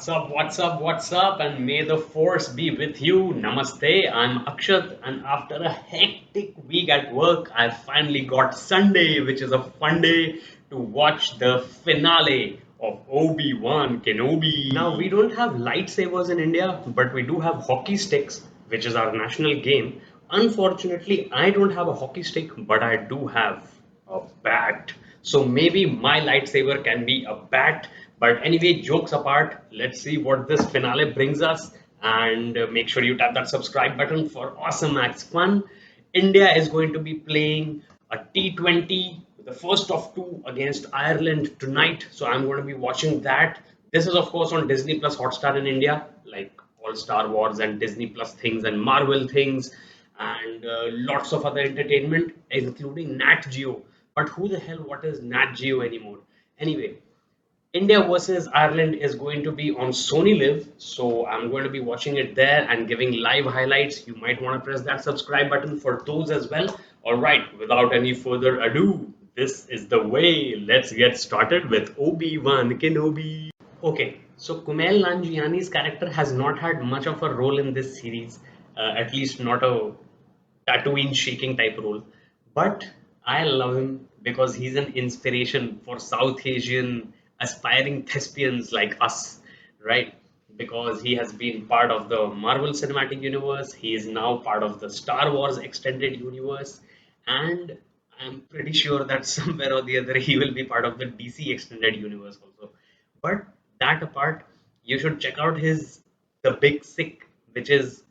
What's up, what's up, what's up, and may the force be with you. Namaste, I'm Axat, and after a hectic week at work, I finally got Sunday, which is a fun day to watch the finale of Obi-Wan Kenobi. Now, we don't have lightsabers in India, but we do have hockey sticks, which is our national game. Unfortunately, I don't have a hockey stick, but I do have a bat. So maybe my lightsaber can be a bat. But anyway, jokes apart, let's see what this finale brings us. And make sure you tap that subscribe button for awesome max fun. India is going to be playing a T20, the first of two against Ireland tonight. So I'm going to be watching that. This is, of course, on Disney Plus Hotstar in India, like all Star Wars and Disney Plus things and Marvel things and lots of other entertainment, including Nat Geo. But who the hell, what is Nat Geo anymore? Anyway, India versus Ireland is going to be on Sony Live, so I'm going to be watching it there and giving live highlights. You might want to press that subscribe button for those as well. All right, without any further ado, this is the way. Let's get started with Obi-Wan Kenobi. Okay, so Kumail Nanjiani's character has not had much of a role in this series, at least not a Tatooine shaking type role. But I love him because he's an inspiration for South Asian aspiring thespians like us, right? Because he has been part of the Marvel Cinematic Universe, he is now part of the Star Wars Extended Universe, and I'm pretty sure that somewhere or the other he will be part of the DC Extended Universe also. But that apart, you should check out his The Big Sick, which is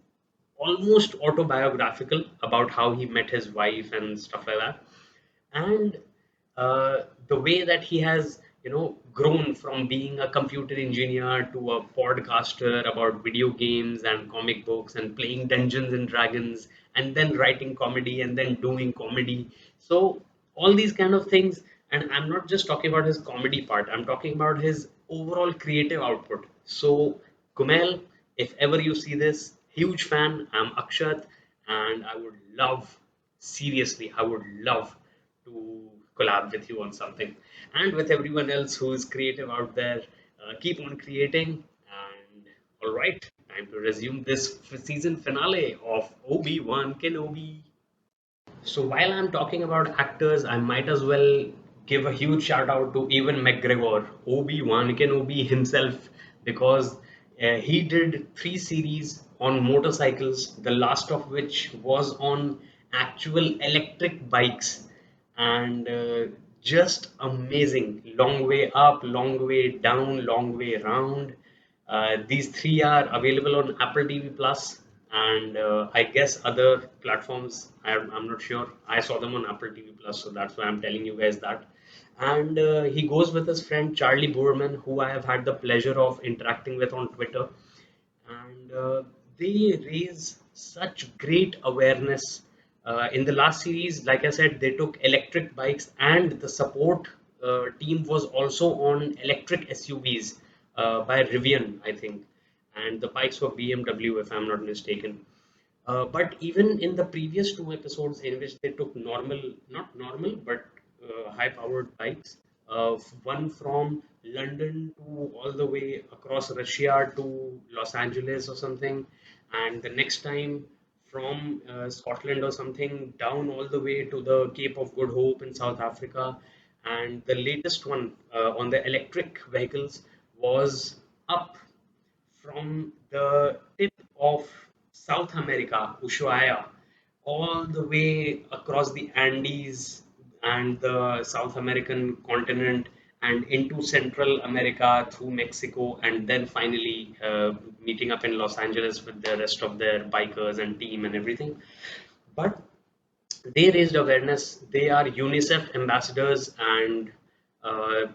almost autobiographical about how he met his wife and stuff like that. And the way that he has, grown from being a computer engineer to a podcaster about video games and comic books and playing Dungeons and Dragons and then writing comedy and then doing comedy. So all these kind of things. And I'm not just talking about his comedy part, I'm talking about his overall creative output. So Kumail, if ever you see this, huge fan. I'm Akshat, and I would love, seriously, I would love to collab with you on something. And with everyone else who is creative out there, keep on creating. And all right, time to resume this season finale of Obi-Wan Kenobi. So while I'm talking about actors, I might as well give a huge shout out to Ewan McGregor, Obi-Wan Kenobi himself, because he did three series on motorcycles, the last of which was on actual electric bikes, and just amazing. Long way up, long way down, long way round. These three are available on Apple TV Plus and I guess other platforms. I'm not sure. I saw them on Apple TV Plus, so that's why I'm telling you guys that. And he goes with his friend Charlie Boorman, who I have had the pleasure of interacting with on Twitter. And they raise such great awareness. In the last series, like I said, they took electric bikes, and the support team was also on electric SUVs by Rivian, I think, and the bikes were BMW, if I'm not mistaken. But even in the previous two episodes, in which they took normal, not normal, but high-powered bikes, one from London to all the way across Russia to Los Angeles or something, and the next time from Scotland or something down all the way to the Cape of Good Hope in South Africa. And the latest one on the electric vehicles was up from the tip of South America, Ushuaia, all the way across the Andes and the South American continent and into Central America through Mexico, and then finally meeting up in Los Angeles with the rest of their bikers and team and everything. But they raised awareness. They are UNICEF ambassadors, and uh,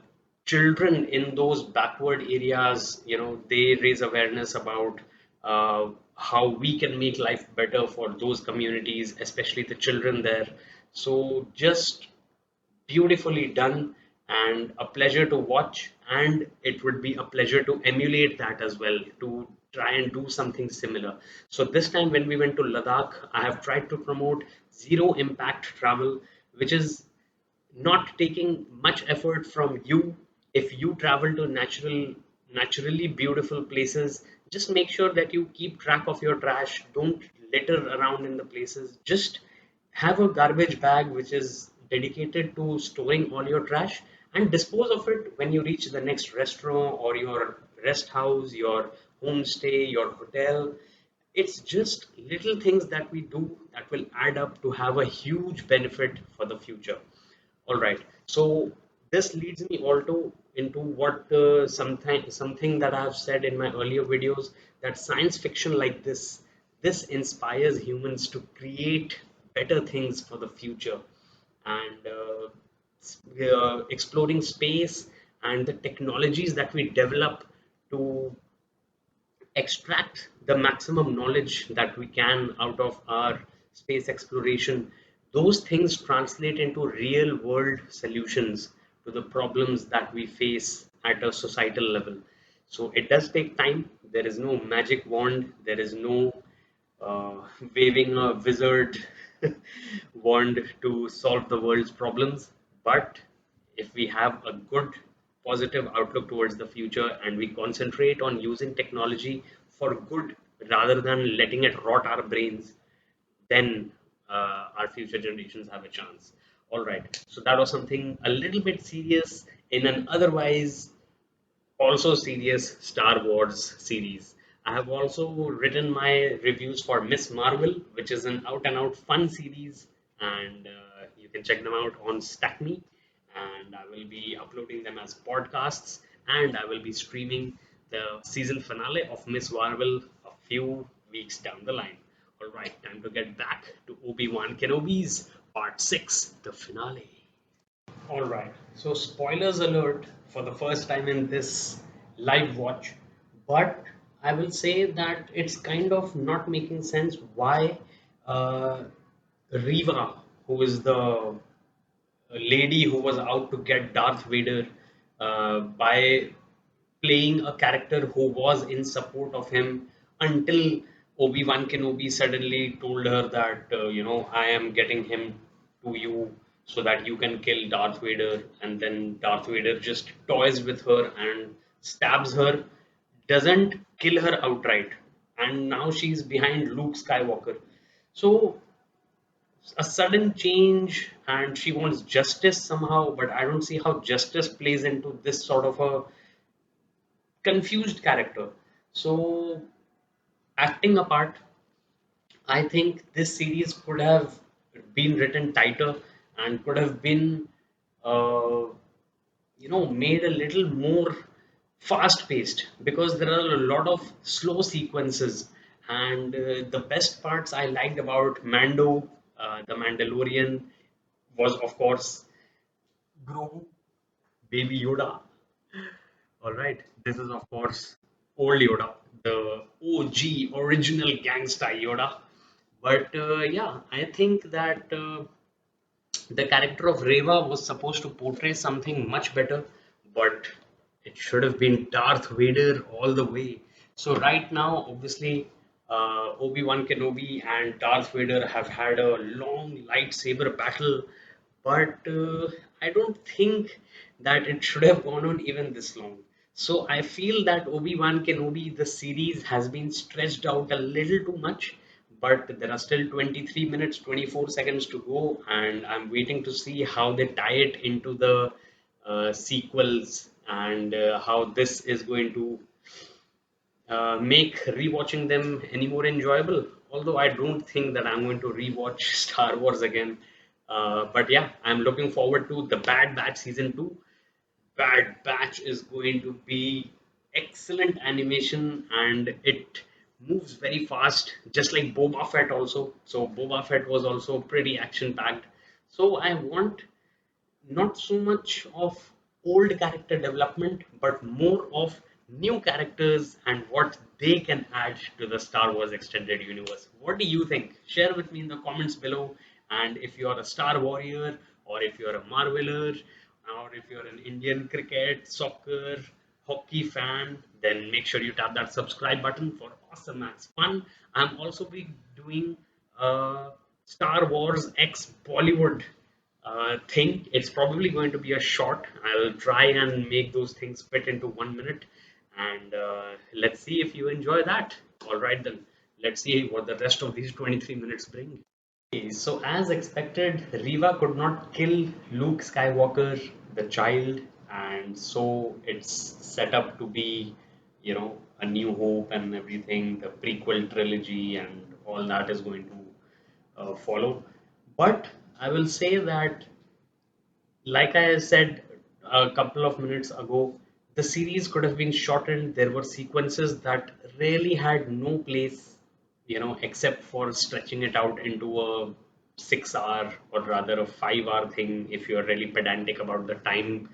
children in those backward areas, they raise awareness about how we can make life better for those communities, especially the children there. So just beautifully done and a pleasure to watch, and it would be a pleasure to emulate that as well, to try and do something similar. So this time when we went to Ladakh, I have tried to promote zero impact travel, which is not taking much effort from you. If you travel to naturally beautiful places, just make sure that you keep track of your trash. Don't litter around in the places. Just have a garbage bag which is dedicated to storing all your trash and dispose of it when you reach the next restaurant or your rest house, your homestay, your hotel. It's just little things that we do that will add up to have a huge benefit for the future. All right. So this leads me also into what something that I've said in my earlier videos, that science fiction like this inspires humans to create better things for the future, and exploring space and the technologies that we develop to extract the maximum knowledge that we can out of our space exploration. Those things translate into real world solutions to the problems that we face at a societal level. So it does take time. There is no magic wand, there is no uh, waving a wizard wand to solve the world's problems. But if we have a good positive outlook towards the future and we concentrate on using technology for good rather than letting it rot our brains, then our future generations have a chance. All right, so that was something a little bit serious in an otherwise also serious Star Wars series. I have also written my reviews for Miss Marvel, which is an out and out fun series, and you can check them out on Stack Me. And I will be uploading them as podcasts, and I will be streaming the season finale of Miss Marvel a few weeks down the line. All right, time to get back to Obi-Wan Kenobi's Part 6, the finale. All right. So, spoilers alert for the first time in this live watch, but I will say that it's kind of not making sense why uh, Riva, who is the lady who was out to get Darth Vader, by playing a character who was in support of him until Obi-Wan Kenobi suddenly told her that, I am getting him to you so that you can kill Darth Vader. And then Darth Vader just toys with her and stabs her, doesn't kill her outright. And now she's behind Luke Skywalker. So a sudden change and she wants justice somehow, but I don't see how justice plays into this sort of a confused character. So, acting apart, I think this series could have been written tighter and could have been, uh, made a little more fast paced because there are a lot of slow sequences. And the best parts I liked about Mando, the Mandalorian, was of course Grogu, Baby Yoda. All right, this is of course old Yoda, the OG original gangsta Yoda. But yeah, I think that the character of Reva was supposed to portray something much better, but it should have been Darth Vader all the way. So right now, obviously, Obi-Wan Kenobi and Darth Vader have had a long lightsaber battle, but I don't think that it should have gone on even this long. So I feel that Obi-Wan Kenobi, the series, has been stretched out a little too much, but there are still 23 minutes, 24 seconds to go, and I'm waiting to see how they tie it into the sequels and how this is going to make rewatching them any more enjoyable. Although I don't think that I'm going to rewatch Star Wars again. But yeah, I'm looking forward to the Bad Batch season 2. Bad Batch is going to be excellent animation and it moves very fast, just like Boba Fett also. So Boba Fett was also pretty action packed. So I want not so much of old character development, but more of new characters and what they can add to the Star Wars extended universe. What do you think? Share with me in the comments below. And if you're a Star Warrior, or if you're a Marveler, or if you're an Indian cricket, soccer, hockey fan, then make sure you tap that subscribe button for awesome max fun. I'm also be doing Star Wars X Bollywood thing. It's probably going to be a short. I'll try and make those things fit into 1 minute. and let's see if you enjoy that. All right, then let's see what the rest of these 23 minutes bring. Okay, so as expected, Riva could not kill Luke Skywalker, the child, and so it's set up to be, A New Hope and everything, the prequel trilogy, and all that is going to follow. But I will say that, like I said a couple of minutes ago, the series could have been shortened. There were sequences that really had no place, except for stretching it out into a 6 hour or rather a 5 hour thing if you're really pedantic about the time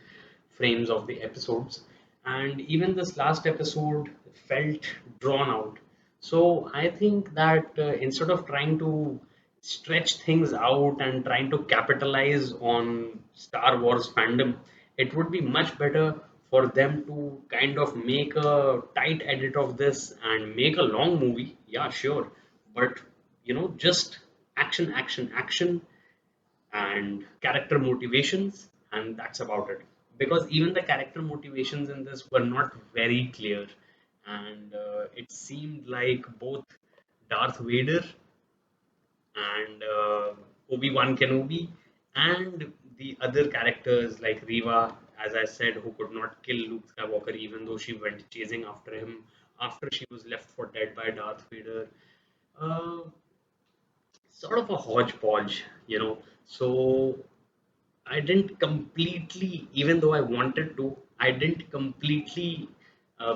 frames of the episodes. And even this last episode felt drawn out. So I think that instead of trying to stretch things out and trying to capitalize on Star Wars fandom, it would be much better for them to kind of make a tight edit of this and make a long movie. Yeah, sure. But, just action, action, action, and character motivations, and that's about it. Because even the character motivations in this were not very clear, and it seemed like both Darth Vader and Obi-Wan Kenobi and the other characters like Riva, as I said, who could not kill Luke Skywalker even though she went chasing after him after she was left for dead by Darth Vader. Uh, Sort of a hodgepodge, So I didn't completely, even though I wanted to, I didn't completely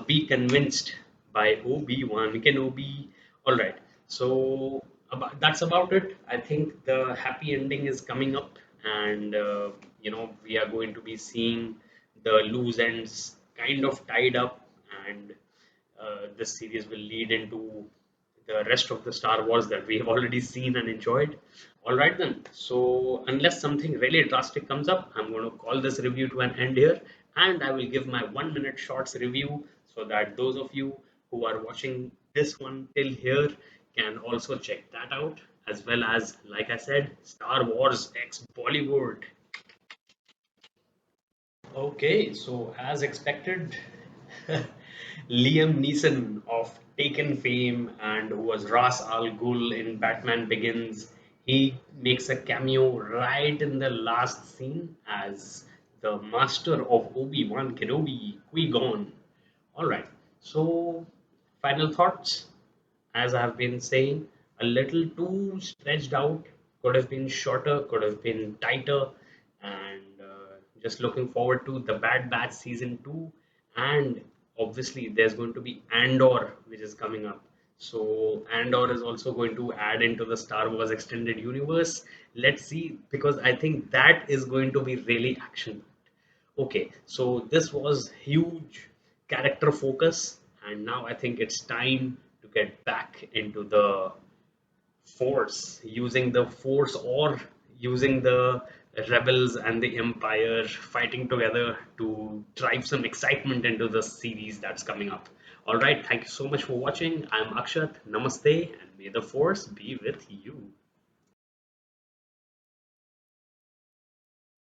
be convinced by Obi-Wan Kenobi. All right, so that's about it. I think the happy ending is coming up, and we are going to be seeing the loose ends kind of tied up, and this series will lead into the rest of the Star Wars that we have already seen and enjoyed. All right, then. So, unless something really drastic comes up, I'm going to call this review to an end here, and I will give my 1 minute shorts review so that those of you who are watching this one till here can also check that out, as well as, like I said, Star Wars X Bollywood. Okay, so as expected, Liam Neeson of Taken fame and who was Ra's al Ghul in Batman Begins, he makes a cameo right in the last scene as the master of Obi-Wan Kenobi, Qui-Gon. All right, so final thoughts. As I have been saying, a little too stretched out, could have been shorter, could have been tighter, and just looking forward to the Bad Batch season 2. And obviously, there's going to be Andor, which is coming up. So, Andor is also going to add into the Star Wars extended universe. Let's see, because I think that is going to be really action. Okay, so this was huge character focus, and now I think it's time to get back into the force, using the force or using the rebels and the empire fighting together to drive some excitement into the series that's coming up. All right, thank you so much for watching. I'm Akshat. Namaste, and may the force be with you.